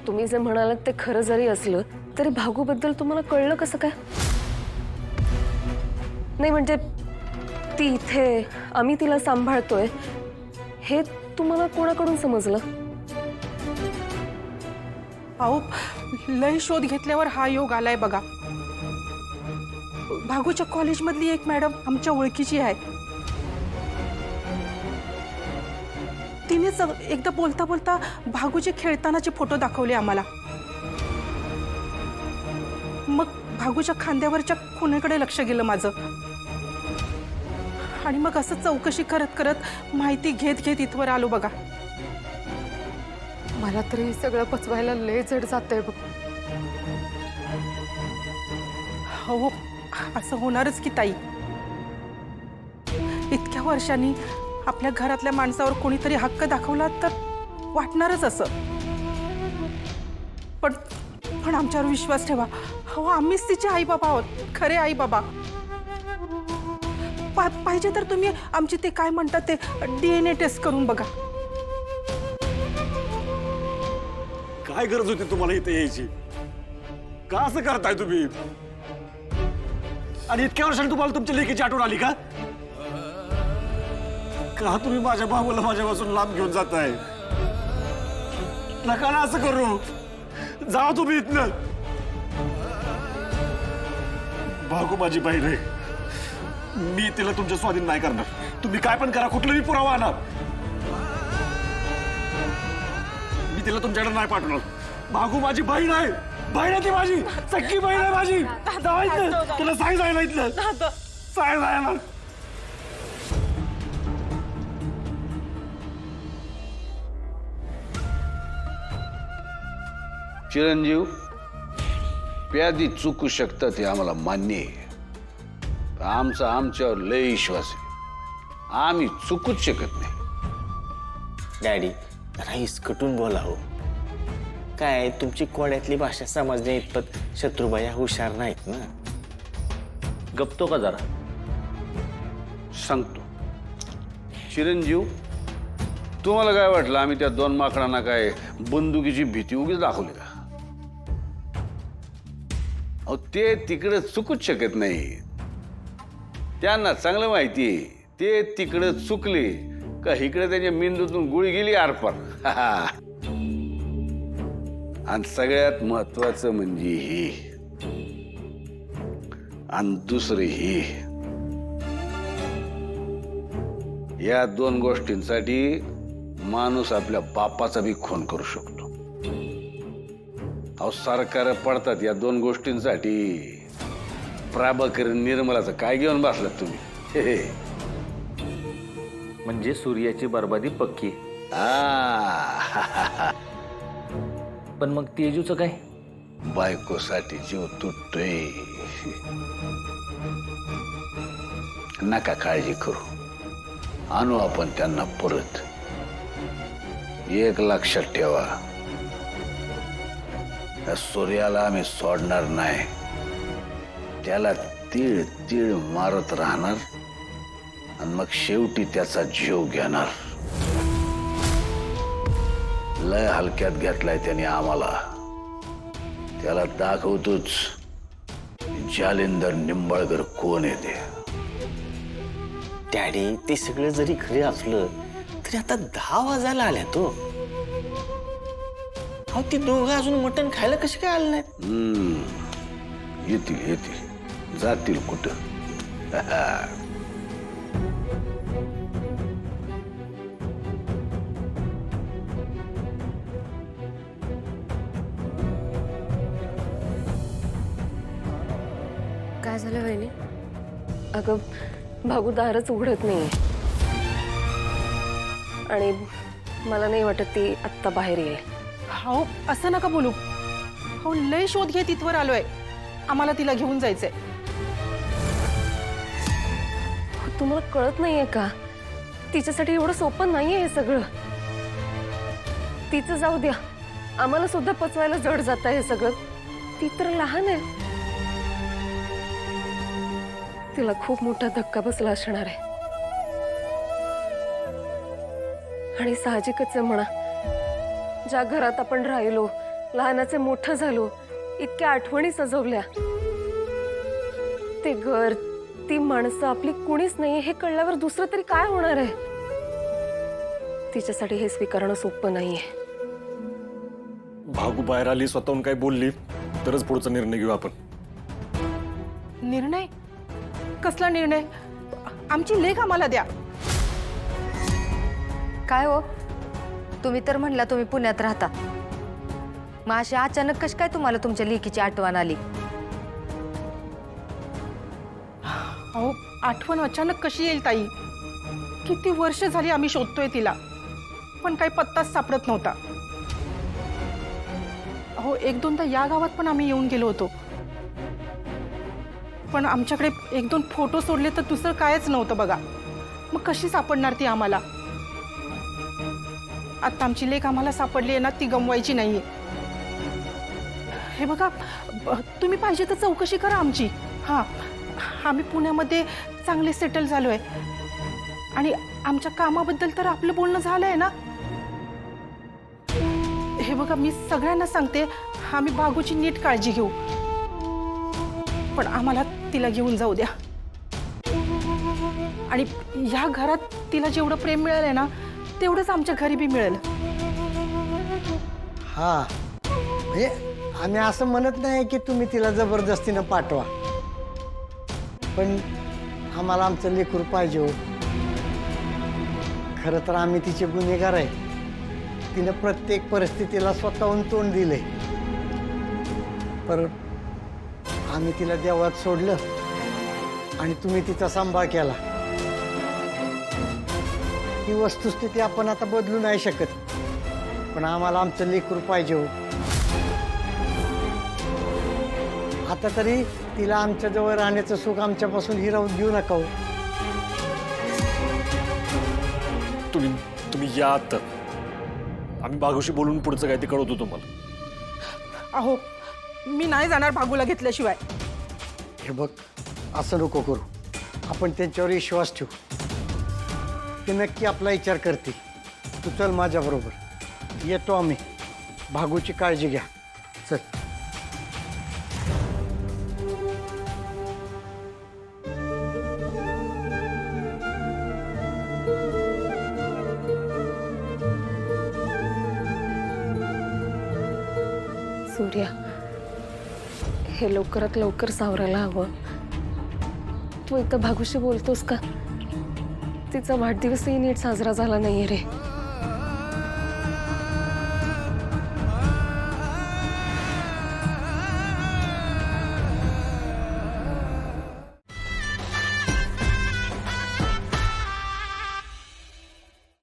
तुम्ही जे म्हणालात ते खरं जरी असलं तरी भागूबद्दल तुम्हाला कळलं कसं काय? नाही म्हणजे ती इथे, आम्ही तिला सांभाळतोय हे तुम्हाला कोणाकडून समजलं? अहो लय शोध घेतल्यावर हा योग आलाय बघा. भागूच्या कॉलेजमधली एक मॅडम आमच्या ओळखीची आहे. तिनेच एकदा बोलता बोलता भागूचे खेळतानाचे फोटो दाखवले आम्हाला. मग भागूच्या खांद्यावरच्या खुणेकडे लक्ष गेलं माझं. आणि मग असं चौकशी करत करत माहिती घेत घेत इथवर आलो बघा. मला तरी हे सगळं पचवायला लय जड जातंय बघ. हो असं होणारच की ताई. इतक्या वर्षांनी आपल्या घरातल्या माणसावर कोणीतरी हक्क दाखवला तर वाटणारच असं. पण पण आमच्यावर विश्वास ठेवा. हो आम्हीच तिचे आई बाबा आहोत, खरे आई बाबा. पाहिजे तर तुम्ही आमची ते काय म्हणतात ते DNA टेस्ट करून बघा. काय गरज होती तुम्हाला इथे यायची? का असं करताय तुम्ही? आणि इतक्या वर्षांनी तुम्हाला तुमच्या लेकीची आठवण आली का? का तुम्ही माझ्या भावाला माझ्यापासून लांब घेऊन जाताय? नका ना असं करू. जा तुम्ही इथनं. भागू माझी बहीण आहे. मी तिला तुमच्या स्वाधीन नाही करणार. तुम्ही काय पण करा, कुठलाही पुरावा आणा. मी तिला तुमच्याकडे नाही पाठवणार. भागू माझी बहीण आहे. बहीण आहे ती माझी, सख्खी बहीण आहे माझी. जायचं तुला सांग जायला इथलं. सांग जायला. चिरंजीव प्यादी चुकू शकतात हे आम्हाला मान्य आहे. आमचा आमच्यावर लय विश्वास आहे. आम्ही चुकूच शकत नाही. डॅडी जरा इसकटून बोला हो. काय तुमची कोड्यातली भाषा समजण्या इतपत शत्रुबाया हुशार नाहीत ना. गप्तो का जरा सांगतो. चिरंजीव तुम्हाला काय वाटलं आम्ही त्या दोन माकडांना काय बंदुकीची भीती उगीच दाखवली का? अहो ते तिकडे चुकूच शकत नाही. त्यांना चांगलं माहिती आहे ते तिकडे चुकले का इकडे त्यांच्या मेंदूतून गोळी गेली आरपार. आणि सगळ्यात महत्वाचं म्हणजे हे आणि दुसरे हे, या दोन गोष्टींसाठी माणूस आपल्या बापाचा बी खून करू शकतो. अहो सरकार पडतात या दोन गोष्टींसाठी. प्राभाकर निर्मलाचं काय घेऊन बसलात तुम्ही? म्हणजे सूर्याची बर्बादी पक्की. पण मग तेजूचं काय? बायकोसाठी जीव तुटतोय. नका काळजी करू, आणू आपण त्यांना परत. एक लक्षात ठेवा, त्या सूर्याला आम्ही सोडणार नाही. त्याला तीळ तीळ मारत राहणार आणि मग शेवटी त्याचा जीव घेणार. लय हलक्यात घेतलाय त्याने आम्हाला. त्याला दाखवतोच जालिंदर निंबाळकर कोण येते. डॅडी ते सगळं जरी खरे असलं तरी आता 10 वाजायला आल्या तो. अहो ती दोघं अजून मटण खायला कशी काय आलं नाही? येतील येतील, जातील कुठं. काय झालं वहिनी? अगं भागू दारच उघडत नाहीये आणि मला नाही वाटत ती आत्ता बाहेर येईल. हो असं नका बोलू. हो लय शोध घेत इथवर आलोय. आम्हाला तिला घेऊन जायचंय. तुम्हाला कळत नाहीये का? तिच्यासाठी एवढं सोपं नाहीये हे सगळं. तिचं जाऊ द्या, आम्हाला सुद्धा पचवायला जड जात आहे हे सगळं. ती तर लहान आहे. तिला खूप मोठा धक्का बसला असणार आहे. आणि साहजिकच आहे म्हणा, ज्या घरात आपण राहिलो लहानाचे मोठं झालो, इतक्या आठवणी सजवल्या. ते घर, ती माणसं आपली कुणीच नाही हे कळल्यावर दुसरं तरी काय होणार आहे. तिच्यासाठी हे स्वीकारणं सोपं नाहीये. भागू बाहेर आली, स्वतःहून काही बोलली तरच पुढचा निर्णय घेऊ आपण. निर्णय? कसला निर्णय? आमची लेख आम्हाला द्या. काय हो, तुम्ही तर म्हणला तुम्ही पुण्यात राहता, मग अशी अचानक कशी काय तुम्हाला तुमच्या लेकीची आठवण आली? अहो, आठवण अचानक कशी येईल ताई? किती वर्ष झाली आम्ही शोधतोय तिला, पण काही पत्ताच सापडत नव्हता. अहो, एक दोनदा या गावात पण आम्ही येऊन गेलो होतो, पण आमच्याकडे एक दोन फोटो सोडले तर दुसरं कायच नव्हतं बघा. मग कशी सापडणार ती आम्हाला? आता आमची लेक आम्हाला सापडली आहे ना, ती गमवायची नाहीये. हे बघा, तुम्ही पाहिजे तर चौकशी करा आमची. हां, आम्ही पुण्यामध्ये चांगले सेटल झालोय आणि आमच्या कामाबद्दल तर आपलं बोलणं झालंय ना. हे बघा, मी सगळ्यांना सांगते, आम्ही भागूची नीट काळजी घेऊ, पण आम्हाला तिला घेऊन जाऊ द्या. आणि ह्या घरात तिला जेवढं प्रेम मिळेल ना, तेवढंच आमच्या घरी बी मिळेल. हा, म्हणजे आम्ही असं म्हणत नाही की तुम्ही तिला जबरदस्तीनं पाठवा, पण आम्हाला आमचं लेकरू पाहिजे हो. खरं तर आम्ही तिचे गुन्हेगार आहे. तिनं प्रत्येक परिस्थितीला स्वतःहून तोंड दिले, पण आम्ही तिला देवळात सोडलं आणि तुम्ही तिचा सांभाळ केला. ही वस्तुस्थिती आपण आता बदलू नाही शकत, पण आम्हाला आमचं लेकरू पाहिजे हो. आता तरी तिला आमच्या जवळ राहण्याचं सुख आमच्यापासून हिरावून देऊ नका हो. तुम्ही या आता. आम्ही भागूशी बोलून पुढचं काय ते कळवतो तुम्हाला. अहो, मी नाही जाणार भागूला घेतल्याशिवाय. हे बघ, असं नको करू. आपण त्यांच्यावर विश्वास ठेवू. ते नक्की आपला विचार करतील. तू चल माझ्याबरोबर. येतो आम्ही. भागूची काळजी घ्या. चल. सूर्या, हे लवकरात लवकर सावरायला हवं. तू एकदा भागूशी बोलतोस का? तिचा वाढदिवसही नीट साजरा झाला नाहीये रे.